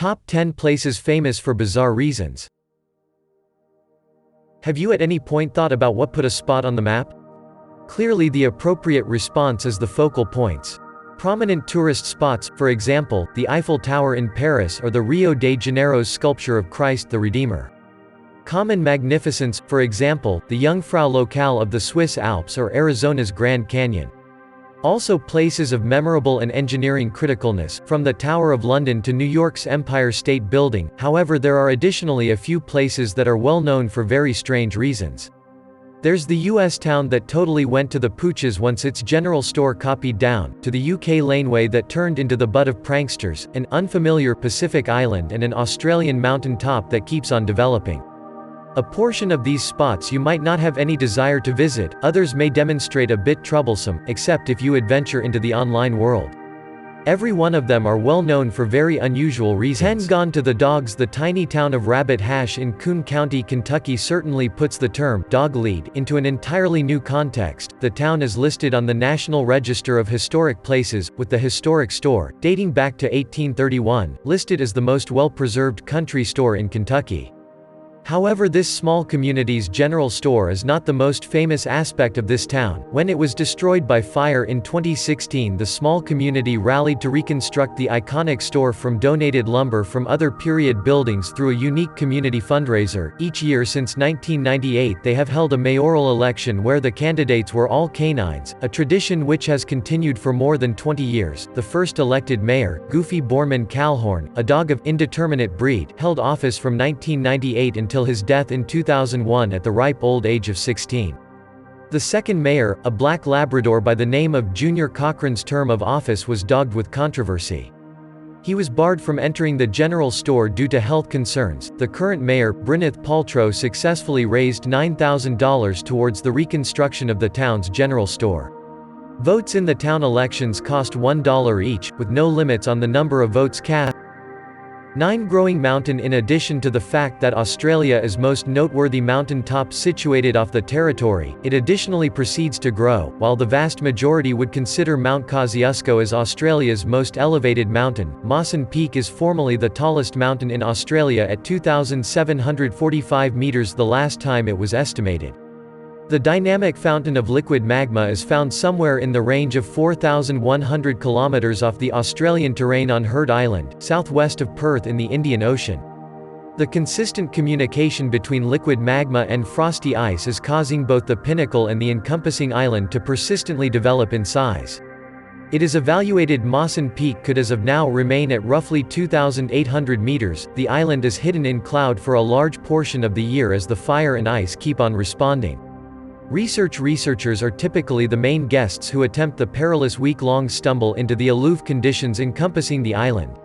Top 10 places famous for bizarre reasons. Have you at any point thought about what put a spot on the map? Clearly the appropriate response is the focal points. Prominent tourist spots, for example, the Eiffel Tower in Paris or the Rio de Janeiro's sculpture of Christ the Redeemer. Common magnificence, for example, the Jungfrau locale of the Swiss Alps or Arizona's Grand Canyon. Also places of memorable and engineering criticalness, from the Tower of London to New York's Empire State Building. However, there are additionally a few places that are well known for very strange reasons. There's the US town that totally went to the pooches once its general store copied down, to the UK laneway that turned into the butt of pranksters, an unfamiliar Pacific island and an Australian mountain top that keeps on developing. A portion of these spots you might not have any desire to visit, others may demonstrate a bit troublesome, except if you adventure into the online world. Every one of them are well known for very unusual reasons. 10 Gone to the dogs. The tiny town of Rabbit Hash in Coon County, Kentucky certainly puts the term dog lead into an entirely new context. The town is listed on the National Register of Historic Places, with the historic store, dating back to 1831, listed as the most well-preserved country store in Kentucky. However, this small community's general store is not the most famous aspect of this town. When it was destroyed by fire in 2016, the small community rallied to reconstruct the iconic store from donated lumber from other period buildings through a unique community fundraiser. Each year since 1998 they have held a mayoral election where the candidates were all canines, a tradition which has continued for more than 20 years. The first elected mayor, Goofy Borman Calhorn, a dog of indeterminate breed, held office from 1998 until his death in 2001 at the ripe old age of 16. The second mayor, a black Labrador by the name of Junior Cochran's term of office was dogged with controversy. He was barred from entering the general store due to health concerns. The current mayor, Bryneth Paltrow, successfully raised $9,000 towards the reconstruction of the town's general store. Votes in the town elections cost $1 each, with no limits on the number of votes cast. 9 Growing mountain. In addition to the fact that Australia is most noteworthy mountain top situated off the territory, it additionally proceeds to grow. While the vast majority would consider Mount Kosciuszko as Australia's most elevated mountain, Mawson Peak is formally the tallest mountain in Australia at 2,745 meters the last time it was estimated. The dynamic fountain of liquid magma is found somewhere in the range of 4,100 kilometers off the Australian terrain on Heard Island, southwest of Perth in the Indian Ocean. The consistent communication between liquid magma and frosty ice is causing both the pinnacle and the encompassing island to persistently develop in size. It is evaluated Mawson Peak could as of now remain at roughly 2,800 meters. The island is hidden in cloud for a large portion of the year as the fire and ice keep on responding. Researchers are typically the main guests who attempt the perilous week-long stumble into the aloof conditions encompassing the island.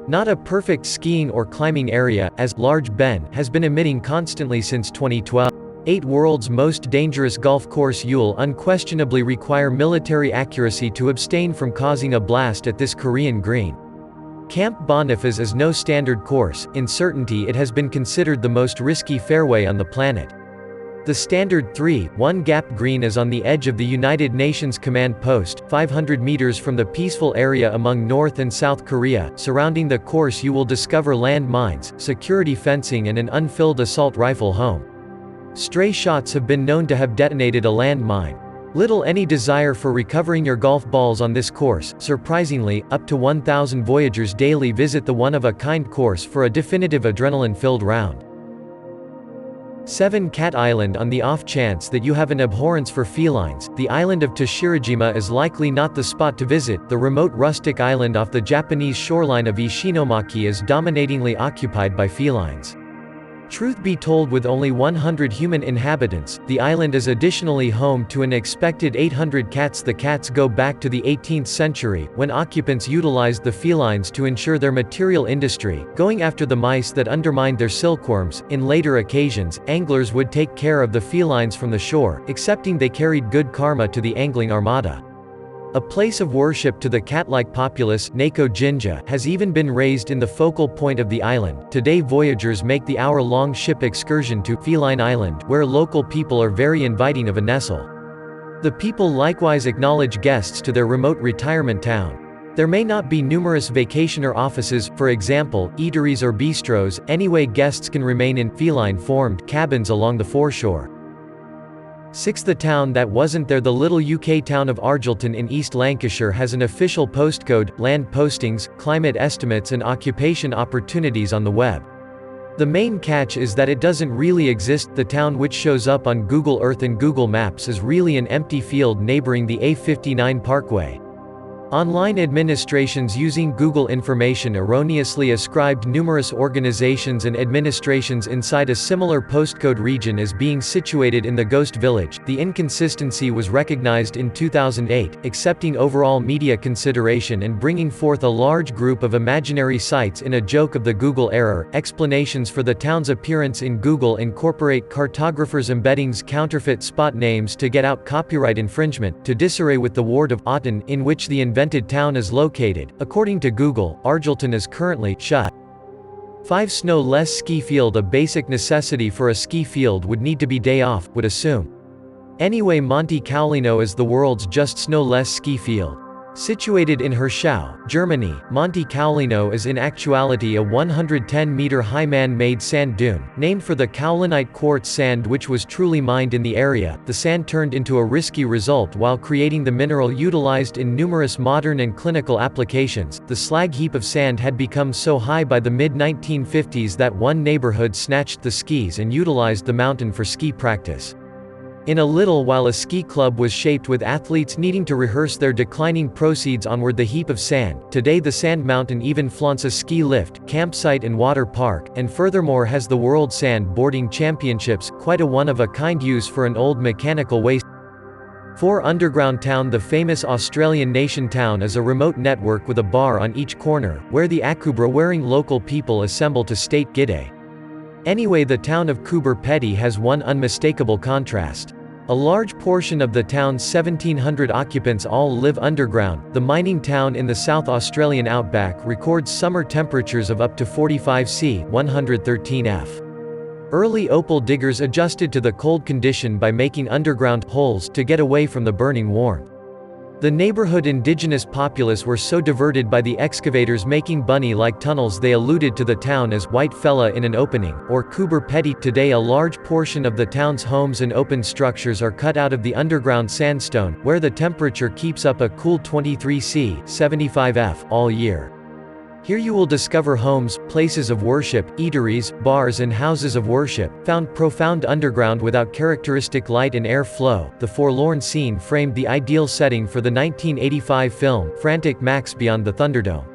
Not a perfect skiing or climbing area, as Large Ben has been emitting constantly since 2012. 8 World's most dangerous golf course. You'll unquestionably require military accuracy to abstain from causing a blast at this Korean green. Camp Boniface is no standard course. In certainty it has been considered the most risky fairway on the planet. The standard 3-1 Gap Green is on the edge of the United Nations command post, 500 meters from the peaceful area among North and South Korea. Surrounding the course you will discover land mines, security fencing and an unfilled assault rifle home. Stray shots have been known to have detonated a land mine. Little any desire for recovering your golf balls on this course. Surprisingly, up to 1,000 voyagers daily visit the one-of-a-kind course for a definitive adrenaline-filled round. 7 Cat Island. On the off chance that you have an abhorrence for felines, the island of Toshirojima is likely not the spot to visit. The remote rustic island off the Japanese shoreline of Ishinomaki is dominatingly occupied by felines. Truth be told, with only 100 human inhabitants, the island is additionally home to an expected 800 cats. The cats go back to the 18th century, when occupants utilized the felines to ensure their material industry, going after the mice that undermined their silkworms. In later occasions, anglers would take care of the felines from the shore, accepting they carried good karma to the angling armada. A place of worship to the cat-like populace, Nako Jinja, has even been raised in the focal point of the island. Today voyagers make the hour-long ship excursion to Feline Island, where local people are very inviting of a nestle. The people likewise acknowledge guests to their remote retirement town. There may not be numerous vacationer offices, for example, eateries or bistros, anyway guests can remain in feline-formed cabins along the foreshore. 6. The town that wasn't there. The little UK town of Argleton in East Lancashire has an official postcode, land postings, climate estimates and occupation opportunities on the web. The main catch is that it doesn't really exist. The town which shows up on Google Earth and Google Maps is really an empty field neighboring the A59 Parkway. Online administrations using Google information erroneously ascribed numerous organizations and administrations inside a similar postcode region as being situated in the Ghost Village. The inconsistency was recognized in 2008, accepting overall media consideration and bringing forth a large group of imaginary sites in a joke of the Google error. Explanations for the town's appearance in Google incorporate cartographers' embeddings, counterfeit spot names to get out copyright infringement, to disarray with the ward of Auten, in which the invented town is located. According to Google, Argleton is currently shut. 5. Snow-less ski field. A basic necessity for a ski field would need to be day off, would assume. Anyway, Monte Caolino is the world's just snow-less ski field. Situated in Hirschau, Germany, Monte Caolino is in actuality a 110-meter high man-made sand dune, named for the kaolinite quartz sand which was truly mined in the area. The sand turned into a risky result while creating the mineral utilized in numerous modern and clinical applications. The slag heap of sand had become so high by the mid-1950s that one neighborhood snatched the skis and utilized the mountain for ski practice. In a little while a ski club was shaped with athletes needing to rehearse their declining proceeds onward the heap of sand. Today the sand mountain even flaunts a ski lift, campsite and water park, and furthermore has the World Sand Boarding Championships, quite a one-of-a-kind use for an old mechanical waste. 4. Underground town. The famous Australian nation town is a remote network with a bar on each corner, where the Akubra-wearing local people assemble to state G'day. Anyway, the town of Coober Pedy has one unmistakable contrast. A large portion of the town's 1,700 occupants all live underground. The mining town in the South Australian outback records summer temperatures of up to 45 C, 113 F. Early opal diggers adjusted to the cold condition by making underground holes to get away from the burning warmth. The neighborhood indigenous populace were so diverted by the excavators making bunny-like tunnels they alluded to the town as White Fella in an opening, or Coober Pedy. Today a large portion of the town's homes and open structures are cut out of the underground sandstone, where the temperature keeps up a cool 23 C, 75 F, all year. Here you will discover homes, places of worship, eateries, bars and houses of worship, found profound underground without characteristic light and air flow. The forlorn scene framed the ideal setting for the 1985 film, Frantic Max Beyond the Thunderdome.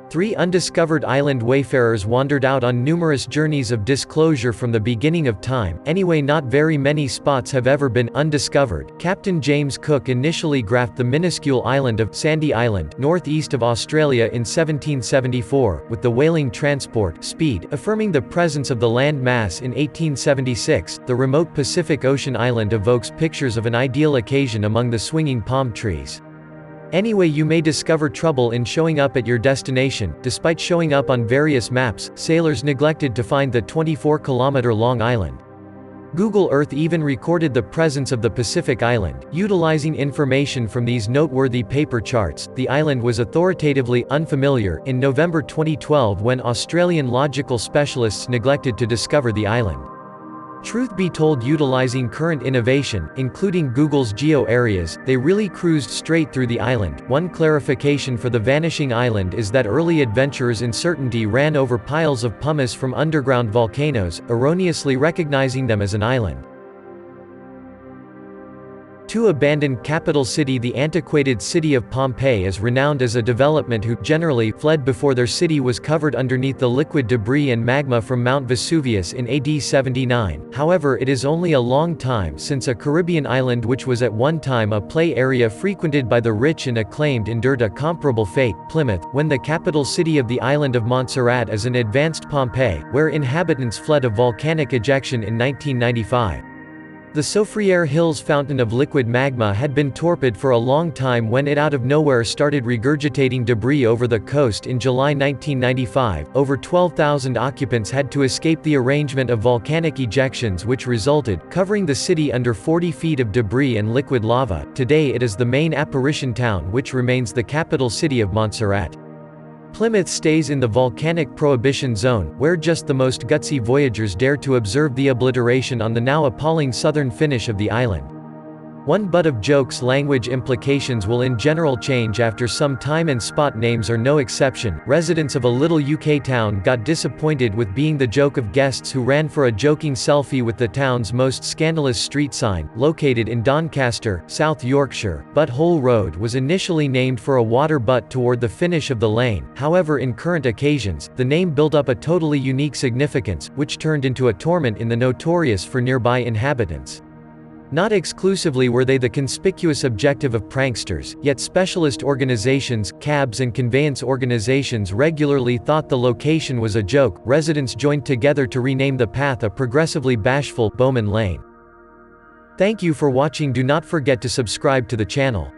3. Undiscovered island. Wayfarers wandered out on numerous journeys of disclosure from the beginning of time. Anyway, not very many spots have ever been undiscovered. Captain James Cook initially graphed the minuscule island of Sandy Island, northeast of Australia in 1774, with the whaling transport Speed affirming the presence of the land mass in 1876. The remote Pacific Ocean island evokes pictures of an ideal occasion among the swinging palm trees. Anyway, you may discover trouble in showing up at your destination. Despite showing up on various maps, sailors neglected to find the 24-kilometer-long island. Google Earth even recorded the presence of the Pacific Island. Utilizing information from these noteworthy paper charts, the island was authoritatively unfamiliar in November 2012 when Australian logical specialists neglected to discover the island. Truth be told, utilizing current innovation, including Google's geo areas, they really cruised straight through the island. One clarification for the vanishing island is that early adventurers in certainty ran over piles of pumice from underground volcanoes, erroneously recognizing them as an island. 2. Abandoned capital city. The antiquated city of Pompeii is renowned as a development who, generally, fled before their city was covered underneath the liquid debris and magma from Mount Vesuvius in AD 79. However, it is only a long time since a Caribbean island which was at one time a play area frequented by the rich and acclaimed endured a comparable fate, Plymouth, when the capital city of the island of Montserrat is an advanced Pompeii, where inhabitants fled a volcanic ejection in 1995. The Soufriere Hills fountain of liquid magma had been torpid for a long time when it out of nowhere started regurgitating debris over the coast in July 1995. Over 12,000 occupants had to escape the arrangement of volcanic ejections which resulted, covering the city under 40 feet of debris and liquid lava. Today it is the main apparition town which remains the capital city of Montserrat. Plymouth stays in the volcanic prohibition zone, where just the most gutsy voyagers dare to observe the obliteration on the now appalling southern finish of the island. One butt of jokes. Language implications will in general change after some time, and spot names are no exception. Residents of a little UK town got disappointed with being the joke of guests who ran for a joking selfie with the town's most scandalous street sign, located in Doncaster, South Yorkshire. Butt Hole Road was initially named for a water butt toward the finish of the lane. However, in current occasions, the name built up a totally unique significance, which turned into a torment in the notorious for nearby inhabitants. Not exclusively were they the conspicuous objective of pranksters, yet specialist organizations, cabs and conveyance organizations regularly thought the location was a joke. Residents joined together to rename the path a progressively bashful Bowman Lane. Thank you for watching. Do not forget to subscribe to the channel.